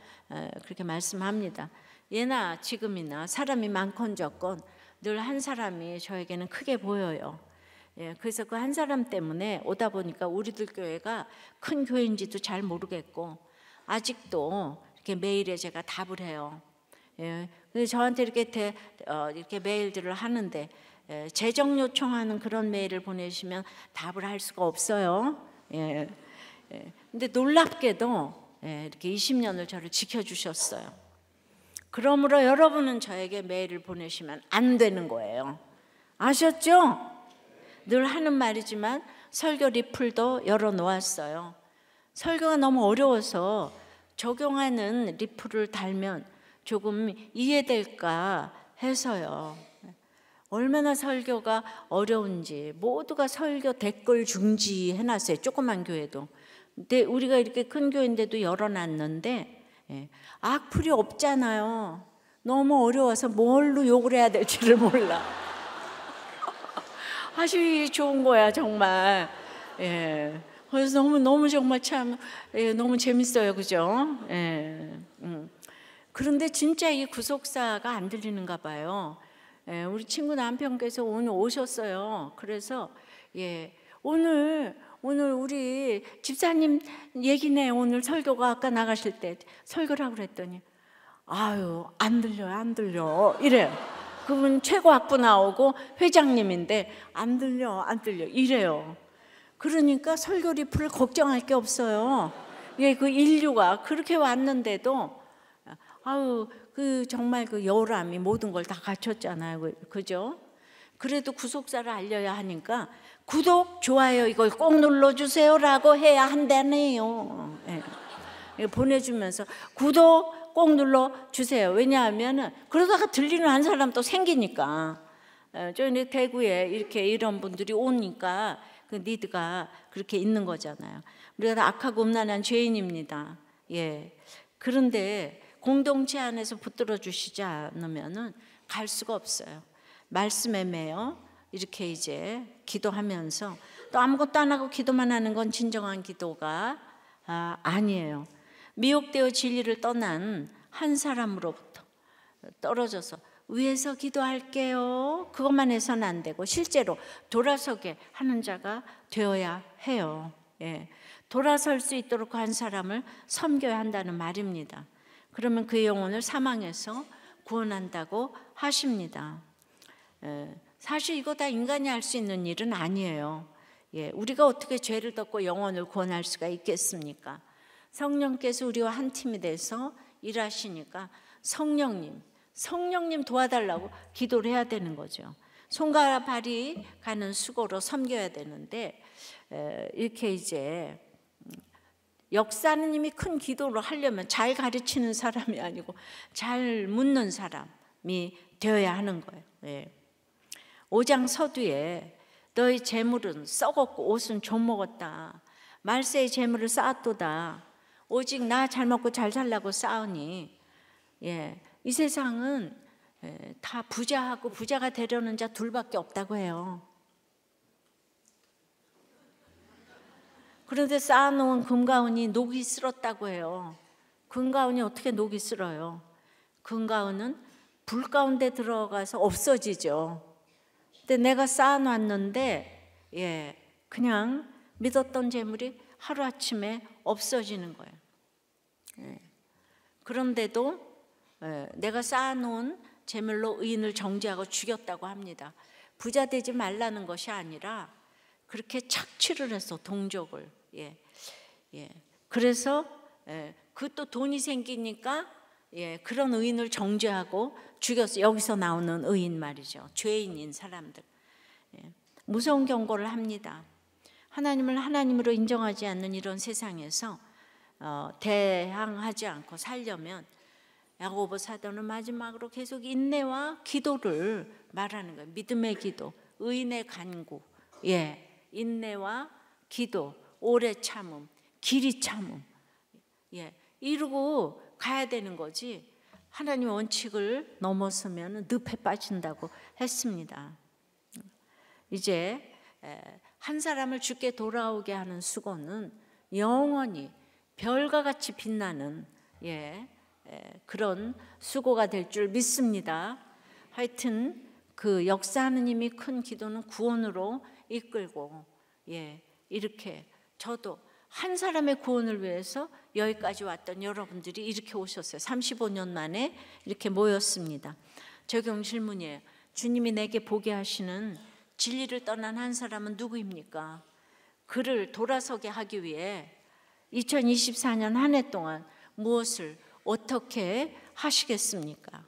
그렇게 말씀합니다. 예나 지금이나 사람이 많건 적건 늘 한 사람이 저에게는 크게 보여요. 그래서 그 한 사람 때문에 오다 보니까 우리들 교회가 큰 교회인지도 잘 모르겠고 아직도 이렇게 메일에 제가 답을 해요. 근데 저한테 이렇게 메일들을 하는데 재정 요청하는 그런 메일을 보내시면 답을 할 수가 없어요. 근데 놀랍게도 이렇게 20년을 저를 지켜주셨어요. 그러므로 여러분은 저에게 메일을 보내시면 안 되는 거예요. 아셨죠? 늘 하는 말이지만 설교 리플도 열어놓았어요. 설교가 너무 어려워서 적용하는 리플을 달면 조금 이해될까 해서요. 얼마나 설교가 어려운지 모두가 설교 댓글 중지 해놨어요. 조그만 교회도. 근데 우리가 이렇게 큰 교회인데도 열어놨는데 악플이 없잖아요. 너무 어려워서 뭘로 욕을 해야 될지를 몰라. 아주 좋은 거야 정말. 그래서 너무 정말 참 너무 재밌어요, 그죠? 그런데 진짜 이 구속사가 안 들리는가 봐요. 우리 친구 남편께서 오늘 오셨어요. 그래서 오늘 우리 집사님 얘기네. 오늘 설교가 아까 나가실 때 설교라고 그랬더니 아유 안 들려 이래요. 그분 최고학부 나오고 회장님인데 안 들려 이래요. 그러니까 설교 리플을 걱정할 게 없어요. 그 인류가 그렇게 왔는데도 정말 그 여우람이 모든 걸 다 갖췄잖아요. 그죠? 그래도 구속사를 알려야 하니까 구독, 좋아요 이걸 꼭 눌러주세요라고 해야 한다네요. 보내주면서 구독 꼭 눌러주세요. 왜냐하면 그러다가 들리는 한 사람 또 생기니까. 저희 대구에 이렇게 이런 분들이 오니까 그 니드가 그렇게 있는 거잖아요. 우리가 악하고 음란한 죄인입니다. 그런데 공동체 안에서 붙들어 주시지 않으면은 갈 수가 없어요. 말씀에 매여 이렇게 이제 기도하면서 또 아무것도 안 하고 기도만 하는 건 진정한 기도가 아니에요. 미혹되어 진리를 떠난 한 사람으로부터 떨어져서 위에서 기도할게요. 그것만 해서는 안 되고 실제로 돌아서게 하는 자가 되어야 해요. 돌아설 수 있도록 한 사람을 섬겨야 한다는 말입니다. 그러면 그의 영혼을 사망에서 구원한다고 하십니다. 사실 이거 다 인간이 할 수 있는 일은 아니에요. 우리가 어떻게 죄를 덮고 영혼을 구원할 수가 있겠습니까? 성령께서 우리와 한 팀이 돼서 일하시니까 성령님 도와달라고 기도를 해야 되는 거죠. 손과 발이 가는 수고로 섬겨야 되는데 이렇게 이제 역사는 이미 큰 기도를 하려면 잘 가르치는 사람이 아니고 잘 묻는 사람이 되어야 하는 거예요. 5장 서두에 너희 재물은 썩었고 옷은 좀 먹었다. 말세의 재물을 쌓았도다. 오직 나 잘 먹고 잘 살라고 쌓으니 이 세상은 다 부자하고 부자가 되려는 자 둘밖에 없다고 해요. 그런데 쌓아놓은 금가운이 녹이 슬었다고 해요. 금가운이 어떻게 녹이 슬어요? 금가운은 불 가운데 들어가서 없어지죠. 근데 내가 쌓아놨는데 그냥 믿었던 재물이 하루아침에 없어지는 거예요. 그런데도 내가 쌓아놓은 재물로 의인을 정죄하고 죽였다고 합니다. 부자 되지 말라는 것이 아니라 그렇게 착취를 해서 동족을 그래서 그 또 돈이 생기니까 그런 의인을 정죄하고 죽였어. 여기서 나오는 의인 말이죠. 죄인인 사람들. 무서운 경고를 합니다. 하나님을 하나님으로 인정하지 않는 이런 세상에서 대항하지 않고 살려면 야고보 사도는 마지막으로 계속 인내와 기도를 말하는 거예요. 믿음의 기도, 의인의 간구, 인내와 기도, 오래 참음, 길이 참음, 이루고 가야 되는 거지. 하나님의 원칙을 넘어서면 늪에 빠진다고 했습니다. 이제 한 사람을 주께 돌아오게 하는 수고는 영원히 별과 같이 빛나는 그런 수고가 될 줄 믿습니다. 하여튼 그 역사하는 힘이 큰 기도는 구원으로 이끌고 이렇게 저도 한 사람의 구원을 위해서 여기까지 왔던 여러분들이 이렇게 오셨어요. 35년 만에 이렇게 모였습니다. 적용 질문이에요. 주님이 내게 보게 하시는 진리를 떠난 한 사람은 누구입니까? 그를 돌아서게 하기 위해 2024년 한 해 동안 무엇을 어떻게 하시겠습니까?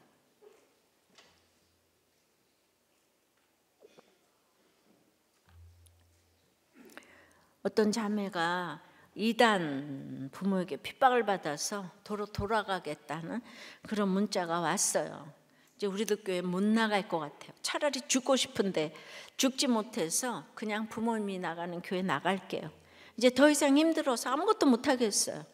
어떤 자매가 이단 부모에게 핍박을 받아서 도로 돌아가겠다는 그런 문자가 왔어요. 이제 우리들 교회 못 나갈 것 같아요. 차라리 죽고 싶은데 죽지 못해서 그냥 부모님이 나가는 교회 나갈게요. 이제 더 이상 힘들어서 아무것도 못 하겠어요.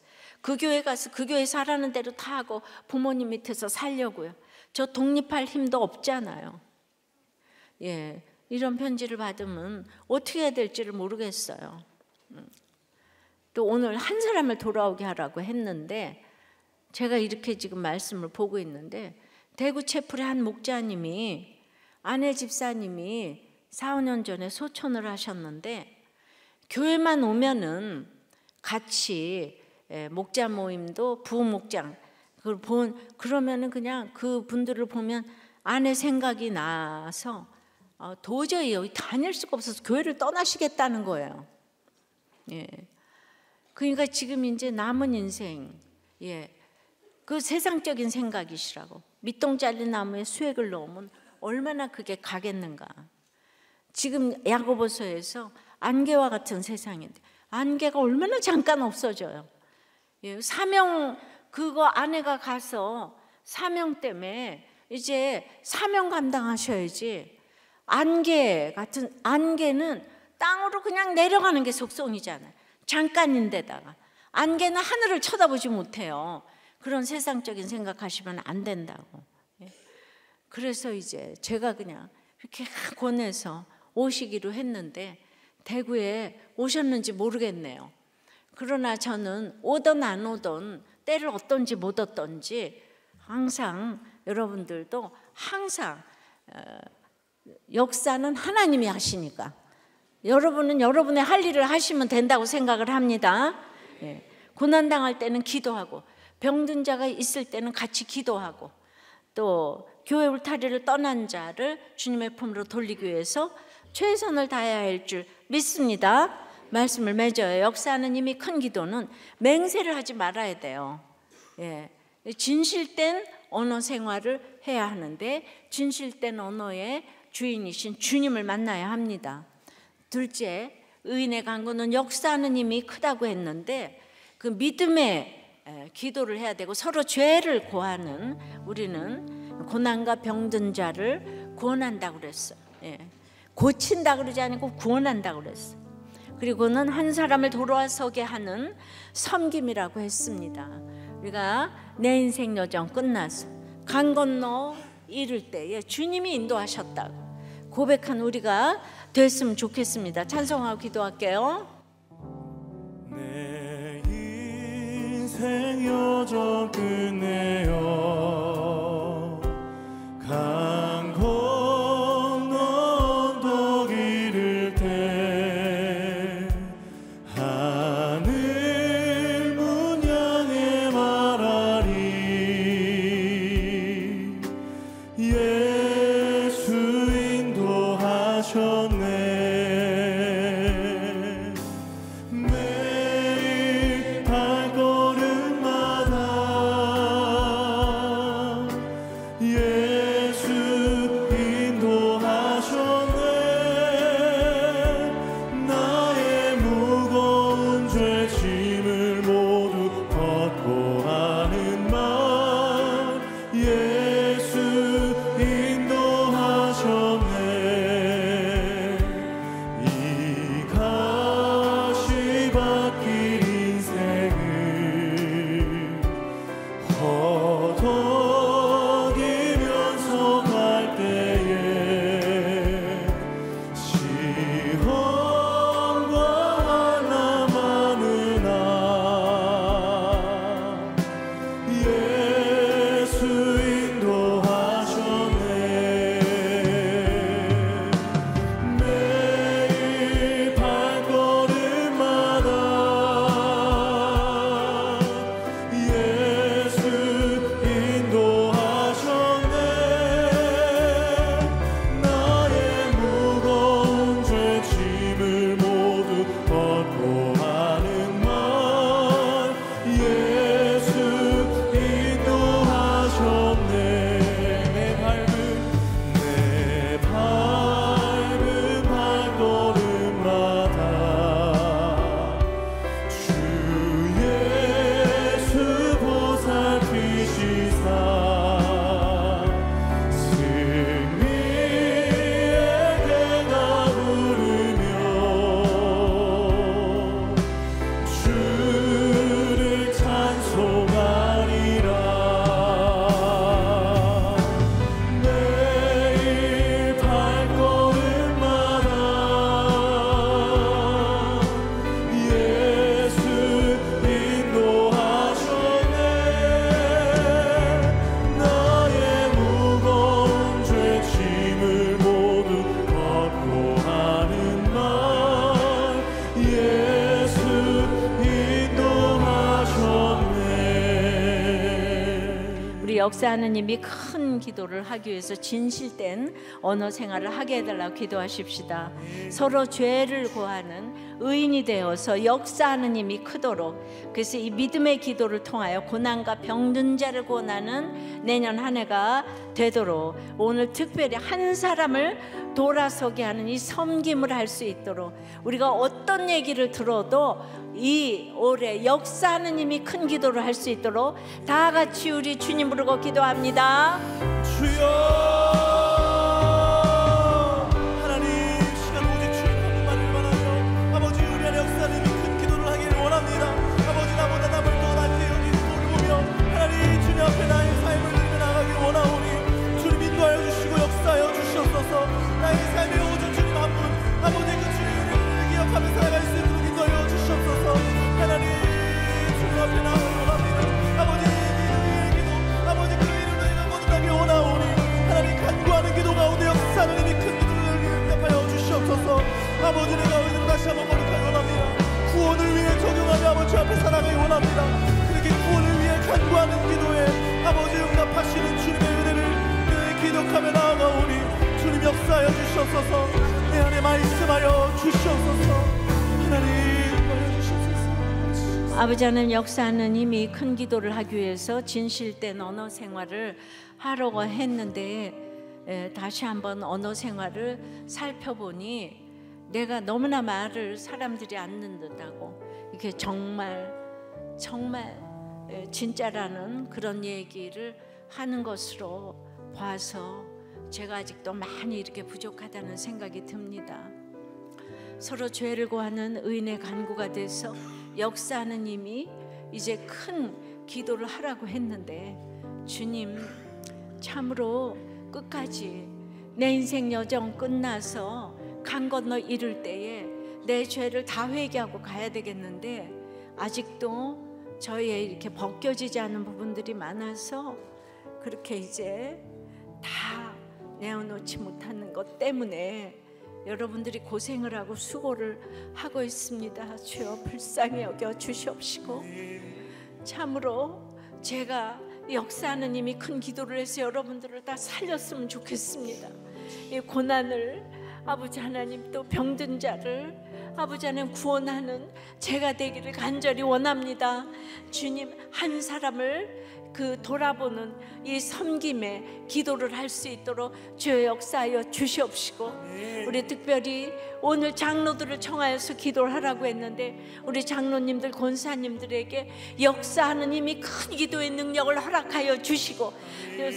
그 교회 가서 그 교회 살라는 대로 다 하고 부모님 밑에서 살려고요. 저 독립할 힘도 없잖아요. 이런 편지를 받으면 어떻게 해야 될지를 모르겠어요. 또 오늘 한 사람을 돌아오게 하라고 했는데 제가 이렇게 지금 말씀을 보고 있는데 대구 채플의 한 목자님이 아내 집사님이 4, 5년 전에 소천을 하셨는데 교회만 오면은 같이 목자 모임도 부목장 그러면은 그냥 그 분들을 보면 아내 생각이 나서 도저히 여기 다닐 수가 없어서 교회를 떠나시겠다는 거예요. 예. 그러니까 지금 이제 남은 인생, 그 세상적인 생각이시라고. 밑동 잘린 나무에 수액을 넣으면 얼마나 그게 가겠는가. 지금 야고보서에서 안개와 같은 세상인데 안개가 얼마나 잠깐 없어져요. 사명 그거 아내가 가서 사명 때문에 이제 사명 감당하셔야지. 안개는 땅으로 그냥 내려가는 게 속성이잖아요. 잠깐인데다가 안개는 하늘을 쳐다보지 못해요. 그런 세상적인 생각하시면 안 된다고. 그래서 이제 제가 그냥 이렇게 권해서 오시기로 했는데 대구에 오셨는지 모르겠네요. 그러나 저는 오든 안 오든 때를 얻든지 못 얻든지 항상 여러분들도 항상 역사는 하나님이 하시니까 여러분은 여러분의 할 일을 하시면 된다고 생각을 합니다. 고난당할 때는 기도하고 병든 자가 있을 때는 같이 기도하고 또 교회 울타리를 떠난 자를 주님의 품으로 돌리기 위해서 최선을 다해야 할 줄 믿습니다. 말씀을 맺어요. 역사하는 이미 큰 기도는 맹세를 하지 말아야 돼요. 진실된 언어 생활을 해야 하는데 진실된 언어의 주인이신 주님을 만나야 합니다. 둘째, 의인의 간구는 역사하는 힘이 크다고 했는데 그 믿음의 기도를 해야 되고 서로 죄를 고하는 우리는 고난과 병든 자를 구원한다고 그랬어요. 고친다고 그러지 않고 구원한다고 그랬어요. 그리고는 한 사람을 돌아서게 하는 섬김이라고 했습니다. 우리가 내 인생 여정 끝나서 강 건너 이를 때에 주님이 인도하셨다고 고백한 우리가 됐으면 좋겠습니다. 찬송하고 기도할게요. 내 인생 여정 끝내어 강 건너 언덕 이를 때 하늘 문 향해 말하리 예수 인도하셨네. 매일 발걸음마다 역사하는 님이 큰 기도를 하기 위해서 진실된 언어 생활을 하게 해달라고 기도하십시다. 서로 죄를 고하는 의인이 되어서 역사하는 힘이 크도록, 그래서 이 믿음의 기도를 통하여 고난과 병든 자를 구원하는 내년 한 해가 되도록, 오늘 특별히 한 사람을 돌아서게 하는 이 섬김을 할 수 있도록, 우리가 어떤 얘기를 들어도 이 올해 역사하는 힘이 큰 기도를 할 수 있도록 다 같이 우리 주님 부르고 기도합니다. 주여, 하나님 시간 오직 주님 한 분만을 원하며 아버지 우리 안에 역사하는 힘이 큰 기도를 하기를 원합니다. 아버지 나보다 남을 더 낮게 여기는 우리 보며 하나님 주님 앞에 나의 삶을 드리며 나가길 원하오니 주님 인도하여 주시고 역사하여 주시옵소서. 나의 삶의 오전 주님 한 분, 아버지 그 주님의 은혜를 기억하며 살아갈 수 있도록 인도하여 주시옵소서. 하나님 주님 앞에 나가길 원합니다. 아버지 이 기도, 아버지 그 이름을 내가 거듭나게 원하오니 하나님 간구하는 기도 가운데 역사하는 힘이 큰 기도를 응답하여 주시옵소서. 아버지 내가 의를 다시 한번 거룩하게 원합니다. 구원을 위해 적용하며 아버지 앞에 살아가기 원합니다. 그렇게 구원을 위해 간구하는 기도에 아버지 응답하시는 주님의 은혜를 기억하며 나아가오니 주님 역사하여 주시옵소서. 내 안에 말씀하여 주시옵소서. 하나님 주시옵소서. 아버지 하나님, 역사하는 힘이 큰 기도를 하기 위해서 진실된 언어 생활을 하려고 했는데 다시 한번 언어 생활을 살펴보니 내가 너무나 말을 사람들이 안 듣는다고, 이게 정말 진짜라는 그런 얘기를 하는 것으로 봐서 제가 아직도 많이 이렇게 부족하다는 생각이 듭니다. 서로 죄를 고하는 의인의 간구가 돼서 역사하는 힘이 이제 큰 기도를 하라고 했는데, 주님 참으로 끝까지 내 인생 여정 끝나서 강 건너 이를 때에 내 죄를 다 회개하고 가야 되겠는데 아직도 저희의 이렇게 벗겨지지 않은 부분들이 많아서 그렇게 이제 다 내어놓지 못하는 것 때문에 여러분들이 고생을 하고 수고를 하고 있습니다. 주여 불쌍히 여겨 주시옵시고, 참으로 제가 역사하는 힘이 큰 기도를 해서 여러분들을 다 살렸으면 좋겠습니다. 이 고난을 아버지 하나님, 또 병든 자를 아버지 하나님 구원하는 제가 되기를 간절히 원합니다. 주님, 한 사람을 돌아보는 이 섬김의 기도를 할 수 있도록 주여 역사하여 주시옵시고, 우리 특별히 오늘 장로들을 청하여서 기도를 하라고 했는데 우리 장로님들, 권사님들에게 역사하는 힘이 큰 기도의 능력을 허락하여 주시고,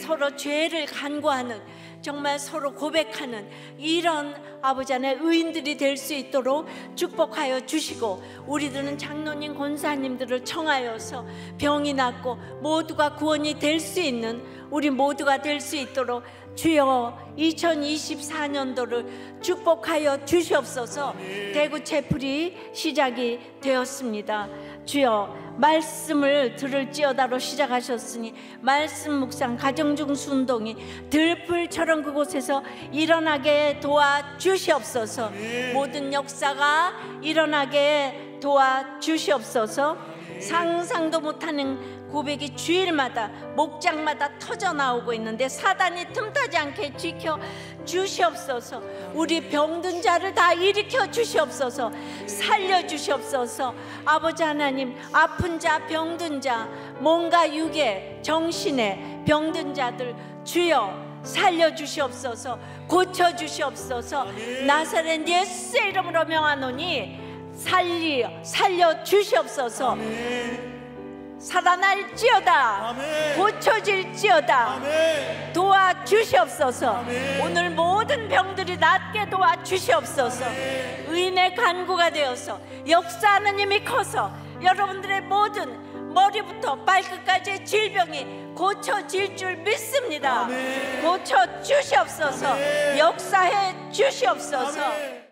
서로 죄를 간구하는, 정말 서로 고백하는 이런 아버지 안에 의인들이 될 수 있도록 축복하여 주시고, 우리들은 장로님, 권사님들을 청하여서 병이 낫고 모두가 구원이 될 수 있는 우리 모두가 될 수 있도록 주여 2024년도를 축복하여 주시옵소서. 대구 채플이 시작이 되었습니다. 주여 말씀을 들을지어다로 시작하셨으니 말씀 묵상, 가정중 순동이 들풀처럼 그곳에서 일어나게 도와주시옵소서. 모든 역사가 일어나게 도와주시옵소서. 상상도 못하는 고백이 주일마다 목장마다 터져 나오고 있는데 사단이 틈타지 않게 지켜 주시옵소서. 우리 병든 자를 다 일으켜 주시옵소서. 살려 주시옵소서. 아버지 하나님, 아픈 자, 병든 자, 몸과 육에 정신에 병든 자들 주여 살려 주시옵소서. 고쳐 주시옵소서. 나사렛 예수의 이름으로 명하노니 살려 주시옵소서. 살아날지어다. 아멘. 고쳐질지어다. 아멘. 도와주시옵소서. 아멘. 오늘 모든 병들이 낫게 도와주시옵소서. 아멘. 의인의 간구가 되어서 역사하는 힘이 커서 여러분들의 모든 머리부터 발끝까지의 질병이 고쳐질 줄 믿습니다. 아멘. 고쳐주시옵소서. 아멘. 역사해 주시옵소서. 아멘.